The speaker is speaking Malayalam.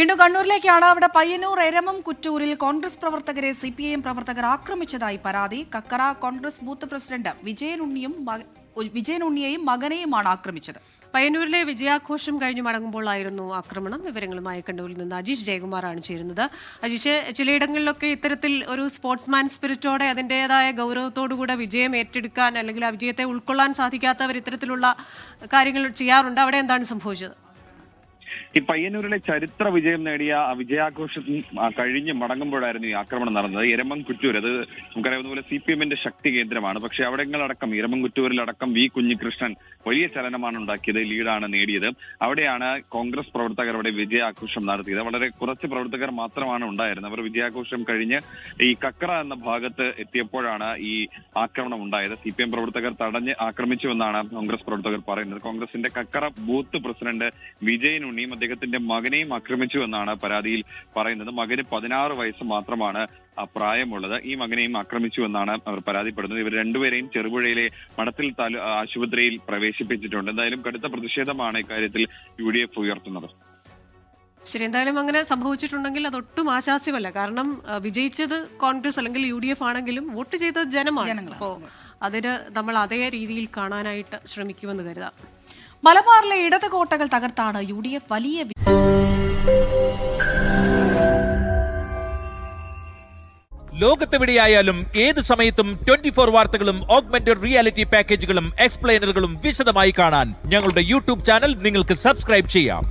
വീണ്ടും കണ്ണൂരിലേക്കാണ്. അവിടെ പയ്യന്നൂർ എരമം കുറ്റൂരിൽ കോൺഗ്രസ് പ്രവർത്തകരെ CPIM പ്രവർത്തകർ ആക്രമിച്ചതായി പരാതി. കക്കറ കോൺഗ്രസ് ബൂത്ത് പ്രസിഡന്റ് വിജയൻ ഉണ്ണിയെയും മകനെയുമാണ് ആക്രമിച്ചത്. പയ്യന്നൂരിലെ വിജയാഘോഷം കഴിഞ്ഞു മടങ്ങുമ്പോഴായിരുന്നു ആക്രമണം. വിവരങ്ങളുമായി കണ്ണൂരിൽ നിന്ന് അജീഷ് ജയകുമാറാണ് ചേരുന്നത്. അജീഷ്, ചിലയിടങ്ങളിലൊക്കെ ഇത്തരത്തിൽ ഒരു സ്പോർട്സ്മാൻ സ്പിരിറ്റോടെ അതിൻ്റെതായ ഗൗരവത്തോടുകൂടെ വിജയം ഏറ്റെടുക്കാൻ അല്ലെങ്കിൽ ആ വിജയത്തെ ഉൾക്കൊള്ളാൻ സാധിക്കാത്തവർ ഇത്തരത്തിലുള്ള കാര്യങ്ങൾ ചെയ്യാറുണ്ട്. അവിടെ എന്താണ് സംഭവിച്ചത്? ഈ പയ്യന്നൂരിലെ ചരിത്ര വിജയം നേടിയ വിജയാഘോഷം കഴിഞ്ഞ് മടങ്ങുമ്പോഴായിരുന്നു ഈ ആക്രമണം നടന്നത്. എരമം കുറ്റൂർ, അത് നമുക്കറിയാവുന്ന പോലെ CPM-ന്റെ ശക്തി കേന്ദ്രമാണ്. പക്ഷെ അവിടങ്ങളടക്കം എരമം കുറ്റൂരിലടക്കം V കുഞ്ഞികൃഷ്ണൻ വലിയ ചലനമാണ് ഉണ്ടാക്കിയത്, ലീഡാണ് നേടിയത്. അവിടെയാണ് കോൺഗ്രസ് പ്രവർത്തകർ അവിടെ വിജയാഘോഷം നടത്തിയത്. വളരെ കുറച്ച് പ്രവർത്തകർ മാത്രമാണ് ഉണ്ടായിരുന്നത്. അവർ വിജയാഘോഷം കഴിഞ്ഞ് ഈ കക്കറ എന്ന ഭാഗത്ത് എത്തിയപ്പോഴാണ് ഈ ആക്രമണം ഉണ്ടായത്. CPM പ്രവർത്തകർ തടഞ്ഞ് ആക്രമിച്ചുവെന്നാണ് കോൺഗ്രസ് പ്രവർത്തകർ പറയുന്നത്. കോൺഗ്രസിന്റെ കക്കറ ബൂത്ത് പ്രസിഡന്റ് വിജയൻ ഉണ്ണിയും അദ്ദേഹത്തിന്റെ മകനെയും ആക്രമിച്ചു എന്നാണ് പരാതിയിൽ പറയുന്നത്. മകന് 16 വയസ്സ് മാത്രമാണ് പ്രായമുള്ളത്. ഈ മകനെയും ആക്രമിച്ചു എന്നാണ് അവർ പരാതിപ്പെടുന്നത്. ഇവർ രണ്ടുപേരെയും ചെറുപുഴയിലെ മഠത്തിൽ ആശുപത്രിയിൽ പ്രവേശിപ്പിച്ചിട്ടുണ്ട്. എന്തായാലും കടുത്ത പ്രതിഷേധമാണ് ഇക്കാര്യത്തിൽ UDF ഉയർത്തുന്നത്. ശരി, എന്തായാലും അങ്ങനെ സംഭവിച്ചിട്ടുണ്ടെങ്കിൽ അതൊട്ടും ആശാസ്യമല്ല. കാരണം വിജയിച്ചത് കോൺഗ്രസ് അല്ലെങ്കിൽ UDF ആണെങ്കിലും വോട്ട് ചെയ്തത് ജനമാണ്. അപ്പോൾ അതിന് നമ്മൾ അതേ രീതിയിൽ കാണാനായിട്ട് ശ്രമിക്കുമെന്ന് കരുതാം. മലബാറിലെ ഇടത് കോട്ടകൾ തകർത്താണ് UDF വലിയ ലോകത്തെവിടെയായാലും ഏത് സമയത്തും 24 വാർത്തകളും ഓഗ്മെന്റഡ് റിയാലിറ്റി പാക്കേജുകളും എക്സ്പ്ലെയിനറുകളും വിശദമായി കാണാൻ ഞങ്ങളുടെ YouTube ചാനൽ നിങ്ങൾക്ക് സബ്സ്ക്രൈബ് ചെയ്യാം.